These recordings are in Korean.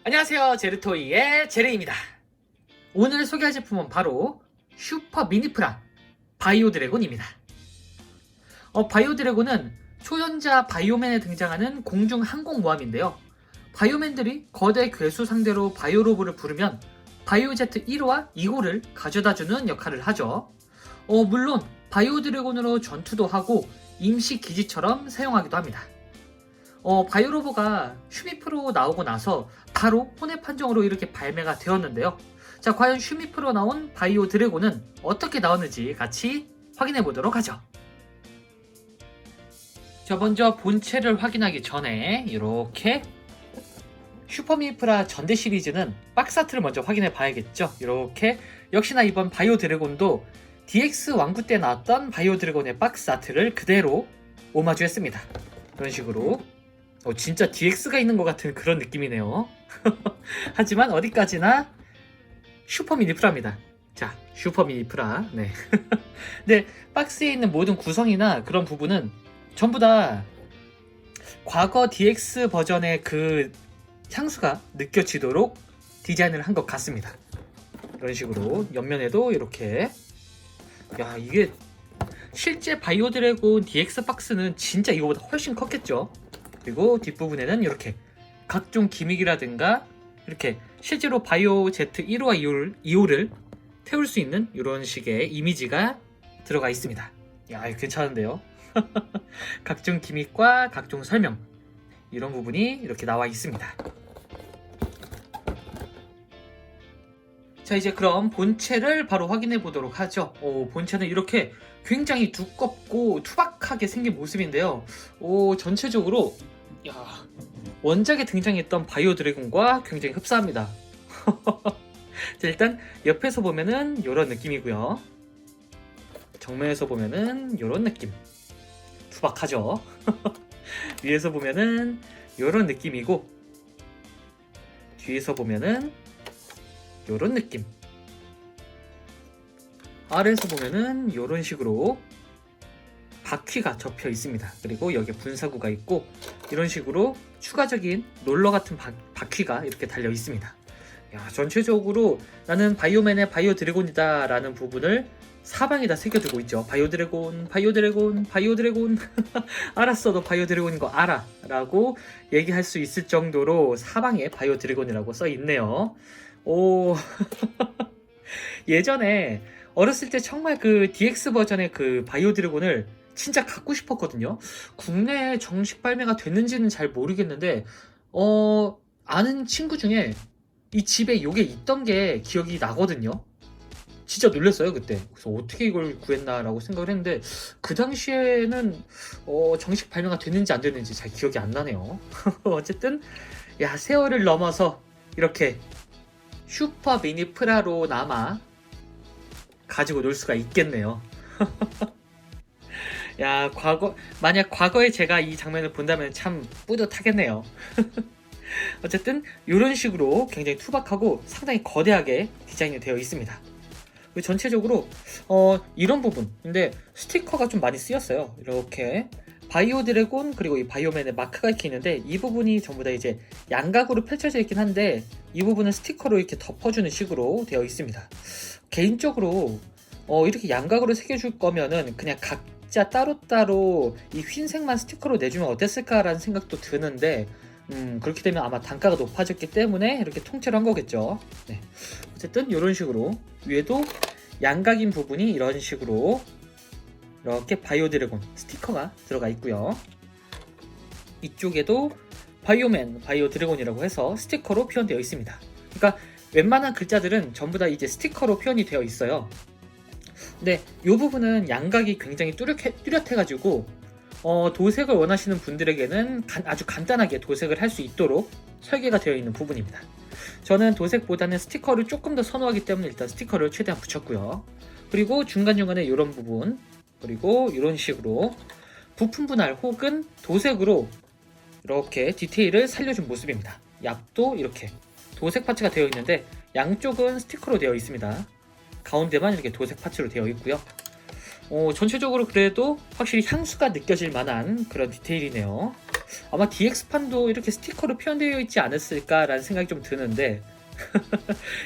안녕하세요, 제르토이의 제레입니다. 오늘 소개할 제품은 바로 슈퍼 미니프라 바이오 드래곤입니다. 바이오 드래곤은 초연자 바이오맨에 등장하는 공중 항공모함인데요. 바이오맨들이 거대 괴수 상대로 바이오로브를 부르면 바이오제트 1호와 2호를 가져다주는 역할을 하죠. 물론 바이오 드래곤으로 전투도 하고 임시 기지처럼 사용하기도 합니다. 바이오로버가 슈미프로 나오고 나서 바로 혼의 판정으로 이렇게 발매가 되었는데요. 자, 과연 슈미프로 나온 바이오 드래곤은 어떻게 나왔는지 같이 확인해 보도록 하죠. 자, 먼저 본체를 확인하기 전에 이렇게 슈퍼미니프라 전대 시리즈는 박스 아트를 먼저 확인해 봐야겠죠. 이렇게 역시나 이번 바이오 드래곤도 DX 왕구 때 나왔던 바이오 드래곤의 박스 아트를 그대로 오마주 했습니다. 이런 식으로 진짜 DX가 있는 것 같은 그런 느낌이네요. 하지만 어디까지나 슈퍼 미니프라입니다. 자, 슈퍼 미니프라. 네. 근데 박스에 있는 모든 구성이나 그런 부분은 전부 다 과거 DX 버전의 그 향수가 느껴지도록 디자인을 한 것 같습니다. 이런 식으로 옆면에도 이렇게, 야, 이게 실제 바이오 드래곤 DX 박스는 진짜 이거보다 훨씬 컸겠죠. 그리고 뒷부분에는 이렇게 각종 기믹이라든가 이렇게 실제로 바이오 제트 1호와 2호를 태울 수 있는 이런 식의 이미지가 들어가 있습니다. 야, 괜찮은데요? 각종 기믹과 각종 설명, 이런 부분이 이렇게 나와 있습니다. 자, 이제 그럼 본체를 바로 확인해 보도록 하죠. 본체는 이렇게 굉장히 두껍고 투박하게 생긴 모습인데요. 전체적으로 원작에 등장했던 바이오 드래곤과 굉장히 흡사합니다. 자, 일단 옆에서 보면은 이런 느낌이고요. 정면에서 보면은 이런 느낌. 투박하죠. 위에서 보면은 이런 느낌이고, 뒤에서 보면은 이런 느낌. 아래에서 보면은 이런 식으로 바퀴가 접혀 있습니다. 그리고 여기에 분사구가 있고, 이런 식으로 추가적인 롤러 같은 바퀴가 이렇게 달려 있습니다. 야, 전체적으로 나는 바이오맨의 바이오 드래곤이다 라는 부분을 사방에다 새겨두고 있죠. 바이오 드래곤, 바이오 드래곤, 바이오 드래곤. 알았어, 너 바이오 드래곤인 거 알아 라고 얘기할 수 있을 정도로 사방에 바이오 드래곤이라고 써 있네요. 예전에 어렸을 때 정말 그 DX 버전의 그 바이오 드래곤을 진짜 갖고 싶었거든요. 국내에 정식 발매가 됐는지는 잘 모르겠는데 아는 친구 중에 이 집에 요게 있던 게 기억이 나거든요. 진짜 놀랐어요 그때. 그래서 어떻게 이걸 구했나라고 생각을 했는데, 그 당시에는 정식 발매가 됐는지 안 됐는지 잘 기억이 안 나네요. 어쨌든 야, 세월을 넘어서 이렇게 슈퍼 미니프라로 남아 가지고 놀 수가 있겠네요. 야, 만약 과거에 제가 이 장면을 본다면 참 뿌듯하겠네요. 어쨌든 이런 식으로 굉장히 투박하고 상당히 거대하게 디자인이 되어 있습니다. 전체적으로 이런 부분, 근데 스티커가 좀 많이 쓰였어요. 이렇게 바이오 드래곤 그리고 이 바이오맨의 마크가 이렇게 있는데, 이 부분이 전부 다 이제 양각으로 펼쳐져 있긴 한데 이 부분은 스티커로 이렇게 덮어주는 식으로 되어 있습니다. 개인적으로 이렇게 양각으로 새겨줄 거면은 그냥 각자 따로따로 이 흰색만 스티커로 내주면 어땠을까라는 생각도 드는데, 그렇게 되면 아마 단가가 높아졌기 때문에 이렇게 통째로 한 거겠죠. 네. 어쨌든 이런 식으로 위에도 양각인 부분이 이런 식으로 이렇게 바이오 드래곤 스티커가 들어가 있고요. 이쪽에도 바이오맨, 바이오 드래곤이라고 해서 스티커로 표현되어 있습니다. 그러니까 웬만한 글자들은 전부 다 이제 스티커로 표현이 되어 있어요. 근데 이 부분은 양각이 굉장히 뚜렷해가지고 도색을 원하시는 분들에게는 아주 간단하게 도색을 할 수 있도록 설계가 되어 있는 부분입니다. 저는 도색보다는 스티커를 조금 더 선호하기 때문에 일단 스티커를 최대한 붙였고요. 그리고 중간중간에 이런 부분, 그리고 이런 식으로 부품 분할 혹은 도색으로 이렇게 디테일을 살려준 모습입니다. 옆도 이렇게 도색 파츠가 되어 있는데 양쪽은 스티커로 되어 있습니다. 가운데만 이렇게 도색 파츠로 되어 있고요. 전체적으로 그래도 확실히 향수가 느껴질 만한 그런 디테일이네요. 아마 DX판도 이렇게 스티커로 표현되어 있지 않았을까라는 생각이 좀 드는데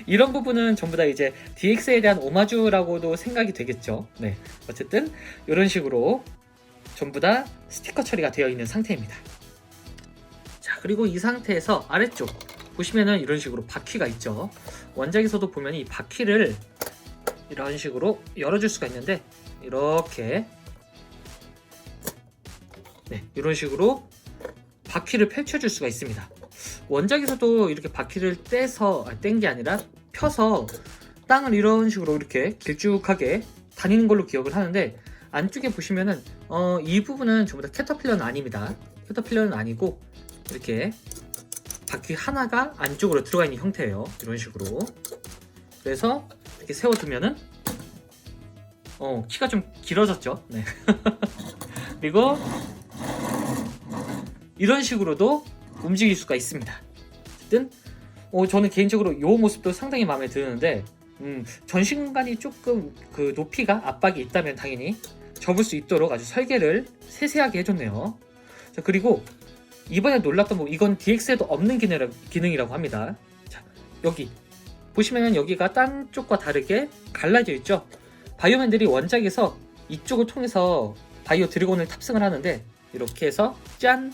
이런 부분은 전부 다 이제 DX에 대한 오마주라고도 생각이 되겠죠. 네, 어쨌든 이런 식으로 전부 다 스티커 처리가 되어 있는 상태입니다. 자, 그리고 이 상태에서 아래쪽 보시면은 이런 식으로 바퀴가 있죠. 원작에서도 보면 이 바퀴를 이런 식으로 열어줄 수가 있는데 이렇게 네, 이런 식으로 바퀴를 펼쳐줄 수가 있습니다. 원작에서도 이렇게 바퀴를 뗀 게 아니라 펴서 땅을 이런 식으로 이렇게 길쭉하게 다니는 걸로 기억을 하는데 안쪽에 보시면은 이 부분은 전부 다 캐터필러는 아닙니다. 캐터필러는 아니고 이렇게 바퀴 하나가 안쪽으로 들어가 있는 형태예요. 이런 식으로. 그래서 이렇게 세워두면은 키가 좀 길어졌죠. 네. 그리고 이런 식으로도 움직일 수가 있습니다. 어쨌든 저는 개인적으로 이 모습도 상당히 마음에 드는데 전신간이 조금 그 높이가 압박이 있다면 당연히 접을 수 있도록 아주 설계를 세세하게 해줬네요. 자, 그리고 이번에 놀랐던 부분, 이건 DX에도 없는 기능이라고 합니다. 자, 여기 보시면 여기가 딴 쪽과 다르게 갈라져 있죠. 바이오맨들이 원작에서 이쪽을 통해서 바이오 드래곤을 탑승을 하는데 이렇게 해서 짠!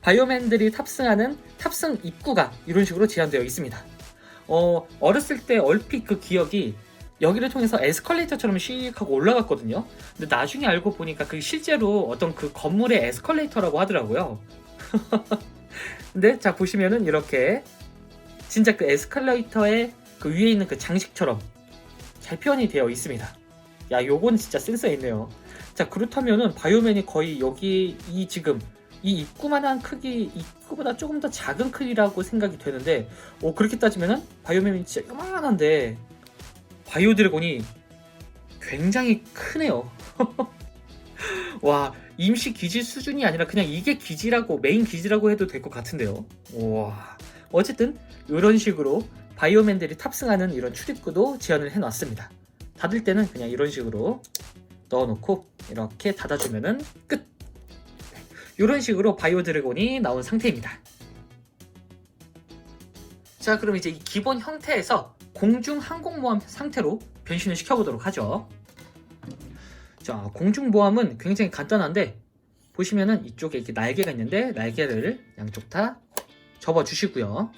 바이오맨들이 탑승하는 탑승 입구가 이런 식으로 제한되어 있습니다. 어렸을 때 얼핏 그 기억이 여기를 통해서 에스컬레이터처럼 씩 하고 올라갔거든요. 근데 나중에 알고 보니까 그 실제로 어떤 그 건물의 에스컬레이터라고 하더라고요. 근데 자 보시면은 이렇게 진짜 그 에스컬레이터의 그 위에 있는 그 장식처럼 잘 표현이 되어 있습니다. 야, 요건 진짜 센스가 있네요. 자, 그렇다면은 바이오맨이 거의 여기 지금 이 입구만한 크기, 입구보다 조금 더 작은 크기라고 생각이 되는데 그렇게 따지면은 바이오맨이 진짜 요만한데 바이오 드래곤이 굉장히 크네요. 와, 임시 기지 수준이 아니라 그냥 이게 기지라고, 메인 기지라고 해도 될 것 같은데요. 와, 어쨌든 이런 식으로 바이오맨들이 탑승하는 이런 출입구도 지원을 해놨습니다. 닫을 때는 그냥 이런 식으로 넣어놓고 이렇게 닫아주면은 끝! 이런 식으로 바이오 드래곤이 나온 상태입니다. 자, 그럼 이제 이 기본 형태에서 공중항공모함 상태로 변신을 시켜보도록 하죠. 자, 공중모함은 굉장히 간단한데 보시면은 이쪽에 이렇게 날개가 있는데 날개를 양쪽 다 접어주시고요.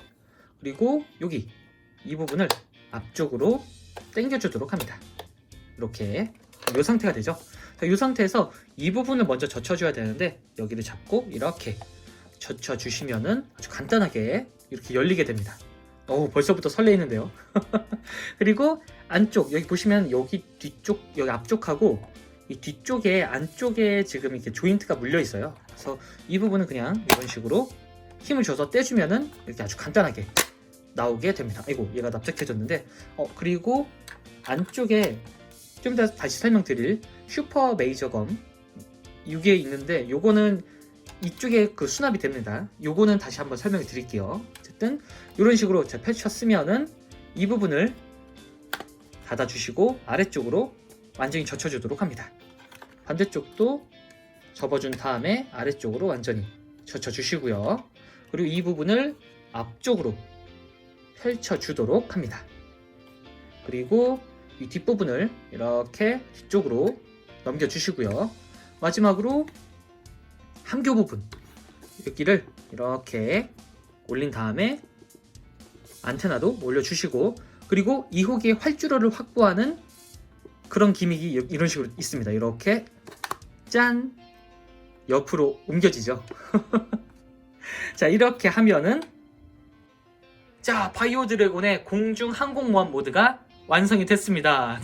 그리고 여기 이 부분을 앞쪽으로 당겨주도록 합니다. 이렇게 이 상태가 되죠. 자, 이 상태에서 이 부분을 먼저 젖혀줘야 되는데 여기를 잡고 이렇게 젖혀주시면은 아주 간단하게 이렇게 열리게 됩니다. 벌써부터 설레이는데요. 그리고 안쪽 여기 보시면 여기 뒤쪽 여기 앞쪽하고 이 뒤쪽에 안쪽에 지금 이렇게 조인트가 물려 있어요. 그래서 이 부분은 그냥 이런 식으로 힘을 줘서 떼주면은 이렇게 아주 간단하게 나오게 됩니다. 아이고, 얘가 납작해졌는데 그리고 안쪽에 좀 이따 다시 설명드릴 슈퍼 메이저검 이게 있는데 요거는 이쪽에 그 수납이 됩니다. 요거는 다시 한번 설명을 드릴게요. 어쨌든 이런 식으로 제가 펼쳤으면은 이 부분을 닫아주시고 아래쪽으로 완전히 젖혀주도록 합니다. 반대쪽도 접어준 다음에 아래쪽으로 완전히 젖혀주시고요. 그리고 이 부분을 앞쪽으로 펼쳐주도록 합니다. 그리고 이 뒷부분을 이렇게 뒤쪽으로 넘겨주시고요. 마지막으로 함교 부분 여기를 이렇게 올린 다음에 안테나도 올려주시고 그리고 2호기의 활주로를 확보하는 그런 기믹이 이런 식으로 있습니다. 이렇게 짠! 옆으로 옮겨지죠. 자, 이렇게 하면은 자, 바이오 드래곤의 공중 항공모함 모드가 완성이 됐습니다.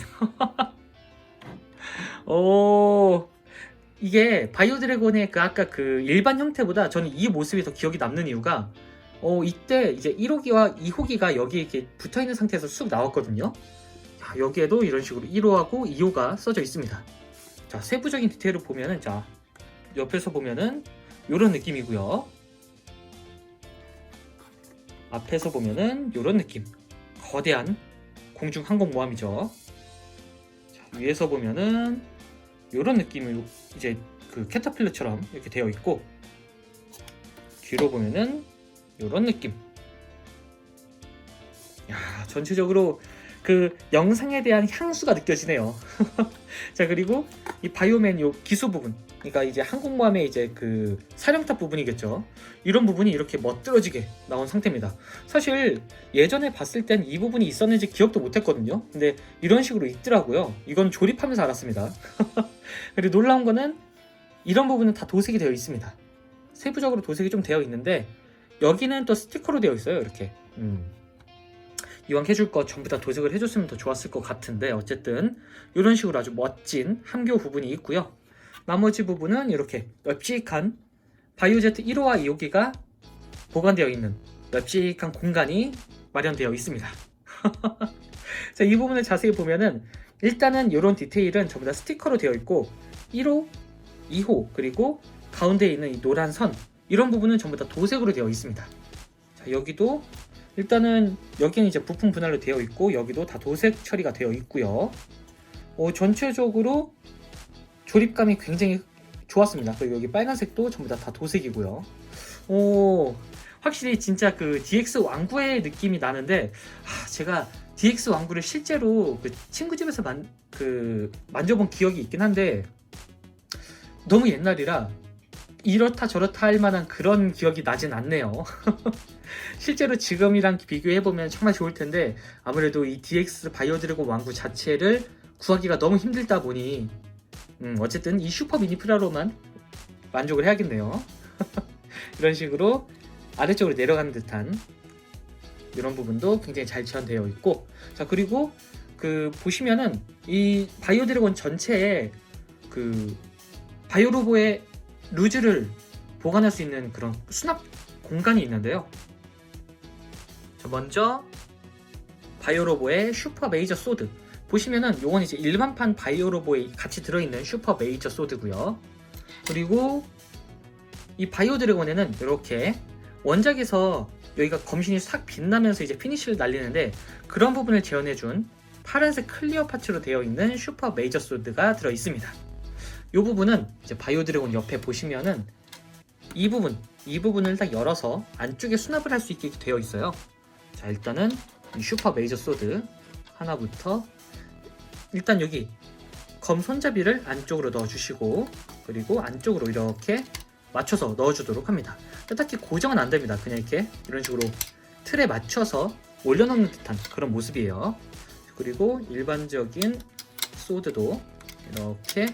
이게 바이오 드래곤의 아까 그 일반 형태보다 저는 이 모습이 더 기억이 남는 이유가 이때 이제 1호기와 2호기가 여기 이렇게 붙어 있는 상태에서 쑥 나왔거든요. 자, 여기에도 이런 식으로 1호하고 2호가 써져 있습니다. 자, 세부적인 디테일을 보면은 자, 옆에서 보면은 이런 느낌이고요. 앞에서 보면은 이런 느낌. 거대한 공중 항공모함이죠. 자, 위에서 보면은 이런 느낌이 이제 그 캐터필러처럼 이렇게 되어 있고 뒤로 보면은 이런 느낌. 야, 전체적으로 그 영상에 대한 향수가 느껴지네요. 자, 그리고 이 바이오맨 요 기소 부분, 그러니까 이제 항공모함의 이제 그 사령탑 부분이겠죠. 이런 부분이 이렇게 멋들어지게 나온 상태입니다. 사실 예전에 봤을 땐 이 부분이 있었는지 기억도 못했거든요. 근데 이런 식으로 있더라고요. 이건 조립하면서 알았습니다. 그리고 놀라운 거는 이런 부분은 다 도색이 되어 있습니다. 세부적으로 도색이 좀 되어 있는데 여기는 또 스티커로 되어 있어요. 이렇게. 이왕 해줄 거 전부 다 도색을 해줬으면 더 좋았을 것 같은데 어쨌든 이런 식으로 아주 멋진 함교 부분이 있고요. 나머지 부분은 이렇게 널찍한 바이오제트 1호와 2호기가 보관되어 있는 널찍한 공간이 마련되어 있습니다. 자, 이 부분을 자세히 보면은 일단은 이런 디테일은 전부 다 스티커로 되어 있고 1호, 2호 그리고 가운데에 있는 이 노란 선 이런 부분은 전부 다 도색으로 되어 있습니다. 자, 여기도 일단은 여기는 이제 부품 분할로 되어 있고 여기도 다 도색 처리가 되어 있고요. 전체적으로 조립감이 굉장히 좋았습니다. 그리고 여기 빨간색도 전부 다 도색이고요. 확실히 진짜 그 DX 왕구의 느낌이 나는데 제가 DX 왕구를 실제로 그 친구 집에서 만져본 기억이 있긴 한데 너무 옛날이라 이렇다 저렇다 할 만한 그런 기억이 나진 않네요. 실제로 지금이랑 비교해보면 정말 좋을 텐데 아무래도 이 DX 바이오 드래곤 왕구 자체를 구하기가 너무 힘들다 보니 어쨌든 이 슈퍼 미니 프라로만 만족을 해야겠네요. 이런 식으로 아래쪽으로 내려가는 듯한 이런 부분도 굉장히 잘 지원되어 있고, 자, 그리고 그 보시면은 이 바이오 드래곤 전체에 그 바이오 로보의 루즈를 보관할 수 있는 그런 수납 공간이 있는데요. 자, 먼저 바이오 로보의 슈퍼 메이저 소드 보시면은 요건 이제 일반판 바이오 로보에 같이 들어있는 슈퍼 메이저 소드고요. 그리고 이 바이오 드래곤에는 이렇게 원작에서 여기가 검신이 싹 빛나면서 이제 피니쉬를 날리는데 그런 부분을 재현해준 파란색 클리어 파츠로 되어 있는 슈퍼 메이저 소드가 들어 있습니다. 이 부분은 이제 바이오 드래곤 옆에 보시면은 이 부분을 딱 열어서 안쪽에 수납을 할 수 있게 되어 있어요. 자, 일단은 이 슈퍼 메이저 소드 하나부터 일단 여기 검 손잡이를 안쪽으로 넣어주시고 그리고 안쪽으로 이렇게 맞춰서 넣어주도록 합니다. 딱히 고정은 안 됩니다. 그냥 이렇게 이런 식으로 틀에 맞춰서 올려놓는 듯한 그런 모습이에요. 그리고 일반적인 소드도 이렇게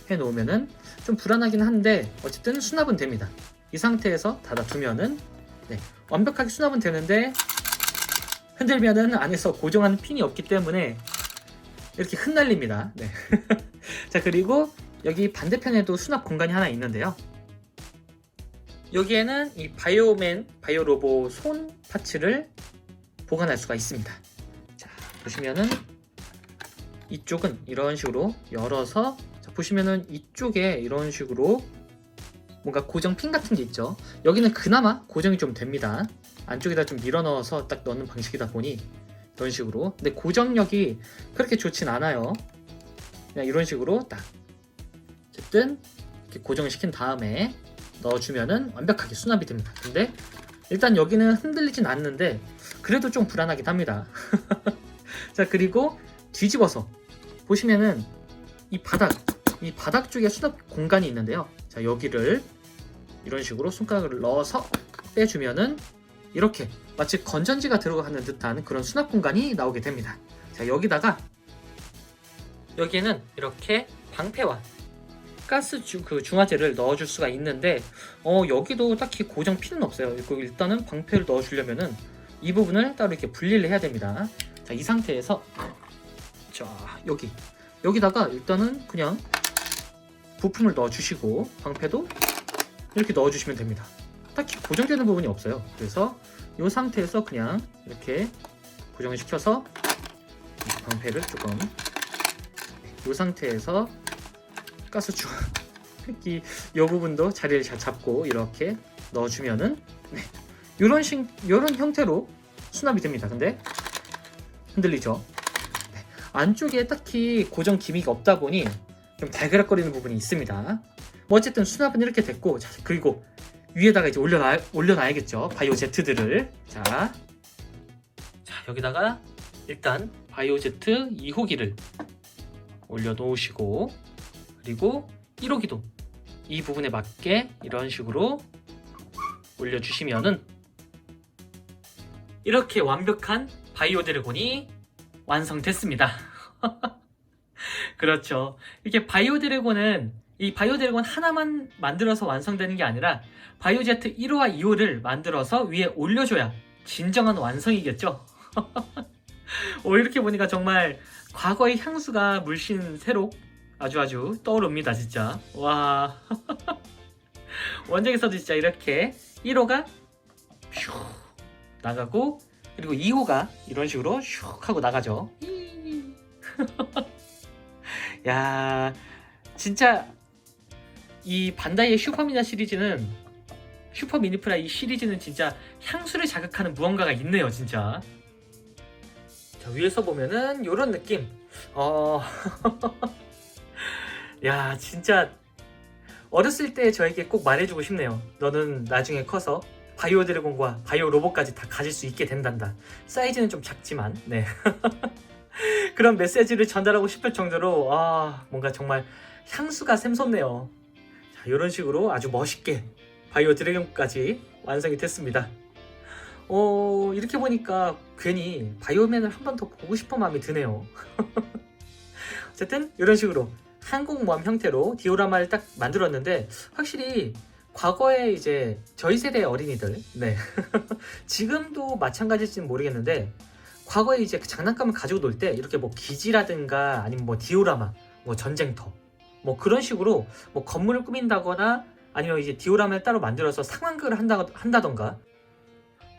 해놓으면은 좀 불안하긴 한데 어쨌든 수납은 됩니다. 이 상태에서 닫아두면은 완벽하게 수납은 되는데 흔들면은 안에서 고정하는 핀이 없기 때문에 이렇게 흩날립니다. 자, 그리고 여기 반대편에도 수납 공간이 하나 있는데요. 여기에는 이 바이오 로보 손 파츠를 보관할 수가 있습니다. 자, 보시면은 이쪽은 이런 식으로 열어서 보시면은 이쪽에 이런 식으로 뭔가 고정 핀 같은 게 있죠. 여기는 그나마 고정이 좀 됩니다. 안쪽에다 좀 밀어 넣어서 딱 넣는 방식이다 보니 이런 식으로. 근데 고정력이 그렇게 좋진 않아요. 그냥 이런 식으로 딱 어쨌든 이렇게 고정을 시킨 다음에 넣어주면은 완벽하게 수납이 됩니다. 근데 일단 여기는 흔들리진 않는데 그래도 좀 불안하긴 합니다. 자, 그리고 뒤집어서 보시면은 이 바닥 쪽에 수납 공간이 있는데요. 자, 여기를 이런 식으로 손가락을 넣어서 빼주면은 이렇게 마치 건전지가 들어가는 듯한 그런 수납 공간이 나오게 됩니다. 자, 여기에는 이렇게 방패와 가스 중화제를 넣어줄 수가 있는데 여기도 딱히 고정 핀은 없어요. 일단은 방패를 넣어주려면은 이 부분을 따로 이렇게 분리를 해야 됩니다. 자, 이 상태에서 자, 여기다가 일단은 그냥 부품을 넣어주시고 방패도 이렇게 넣어주시면 됩니다. 딱히 고정되는 부분이 없어요. 그래서 이 상태에서 그냥 이렇게 고정을 시켜서 방패를 조금 이 상태에서 가스추 이 부분도 자리를 잘 잡고 이렇게 넣어주면은 이런 형태로 수납이 됩니다. 근데 흔들리죠. 안쪽에 딱히 고정 기미가 없다 보니 좀 달그락거리는 부분이 있습니다. 어쨌든 수납은 이렇게 됐고, 자, 그리고 위에다가 이제 올려놔야겠죠. 바이오 제트들을. 자, 여기다가 일단 바이오 제트 2호기를 올려놓으시고, 그리고 1호기도 이 부분에 맞게 이런 식으로 올려주시면은 이렇게 완벽한 바이오 드래곤이 완성됐습니다. 그렇죠. 이렇게 바이오 드래곤은 이 바이오 드래곤 하나만 만들어서 완성되는 게 아니라 바이오 제트 1호와 2호를 만들어서 위에 올려줘야 진정한 완성이겠죠. 이렇게 보니까 정말 과거의 향수가 물씬 새록 아주 떠오릅니다, 진짜. 와. 원작에서도 진짜 이렇게 1호가 슉 나가고, 그리고 2호가 이런 식으로 슉 하고 나가죠. 야, 진짜 이 반다이의 슈퍼미나 시리즈는, 슈퍼 미니프라 이 시리즈는 진짜 향수를 자극하는 무언가가 있네요, 진짜. 자, 위에서 보면은 요런 느낌. 야, 진짜 어렸을 때 저에게 꼭 말해주고 싶네요. 너는 나중에 커서 바이오 드래곤과 바이오 로봇까지 다 가질 수 있게 된단다. 사이즈는 좀 작지만, 네. 그런 메시지를 전달하고 싶을 정도로 뭔가 정말 향수가 샘솟네요. 자, 이런 식으로 아주 멋있게 바이오 드래곤까지 완성이 됐습니다. 이렇게 보니까 괜히 바이오맨을 한 번 더 보고 싶은 마음이 드네요. 어쨌든 이런 식으로 항공모함 형태로 디오라마를 딱 만들었는데, 확실히 과거에 이제 저희 세대의 어린이들, 네. 지금도 마찬가지일지는 모르겠는데, 과거에 이제 그 장난감을 가지고 놀 때 이렇게 뭐 기지라든가 아니면 뭐 디오라마, 뭐 전쟁터, 뭐 그런 식으로 뭐 건물을 꾸민다거나, 아니면 이제 디오라마를 따로 만들어서 상황극을 한다던가,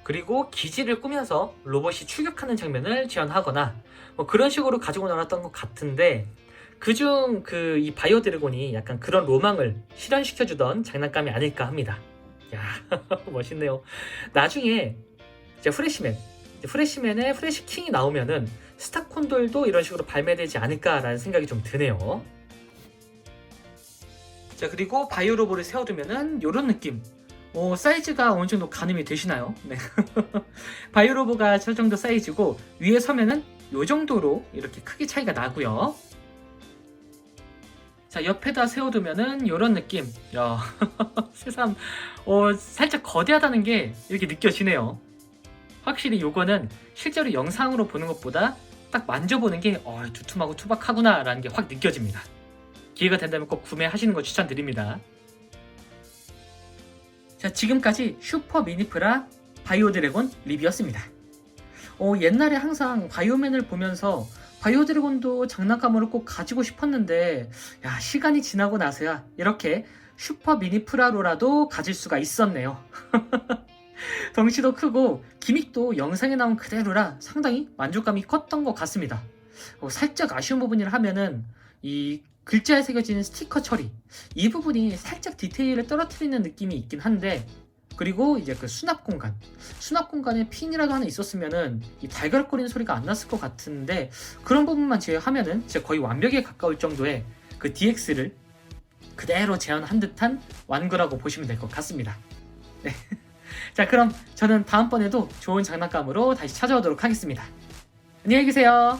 그리고 기지를 꾸며서 로봇이 출격하는 장면을 재현하거나 뭐 그런 식으로 가지고 놀았던 것 같은데, 그중 이 바이오 드래곤이 약간 그런 로망을 실현시켜주던 장난감이 아닐까 합니다. 야, 멋있네요. 나중에 이제 프레시맨의 프레시킹이 나오면은 스타콘돌도 이런 식으로 발매되지 않을까라는 생각이 좀 드네요. 자, 그리고 바이오 로봇을 세워두면은 이런 느낌. 사이즈가 어느 정도 가늠이 되시나요? 네. 바이오 로봇가 저 정도 사이즈고, 위에 서면은 이 정도로 이렇게 크기 차이가 나고요. 자, 옆에다 세워두면은 이런 느낌. 야, 새삼 살짝 거대하다는 게 이렇게 느껴지네요. 확실히 요거는 실제로 영상으로 보는 것보다 딱 만져보는 게 두툼하고 투박하구나 라는 게 확 느껴집니다. 기회가 된다면 꼭 구매하시는 거 추천드립니다. 자, 지금까지 슈퍼 미니프라 바이오 드래곤 리뷰였습니다. 옛날에 항상 바이오맨을 보면서 바이오 드래곤도 장난감으로 꼭 가지고 싶었는데, 야, 시간이 지나고 나서야 이렇게 슈퍼 미니프라로라도 가질 수가 있었네요. 덩치도 크고 기믹도 영상에 나온 그대로라 상당히 만족감이 컸던 것 같습니다. 살짝 아쉬운 부분이라 하면은 이 글자에 새겨진 스티커 처리, 이 부분이 살짝 디테일을 떨어뜨리는 느낌이 있긴 한데, 그리고 이제 그 수납 공간에 핀이라도 하나 있었으면은 이 달걀거리는 소리가 안 났을 것 같은데, 그런 부분만 제외하면은 진짜 거의 완벽에 가까울 정도의 그 DX를 그대로 재현한 듯한 완구라고 보시면 될 것 같습니다. 네. 자, 그럼 저는 다음번에도 좋은 장난감으로 다시 찾아오도록 하겠습니다. 안녕히 계세요.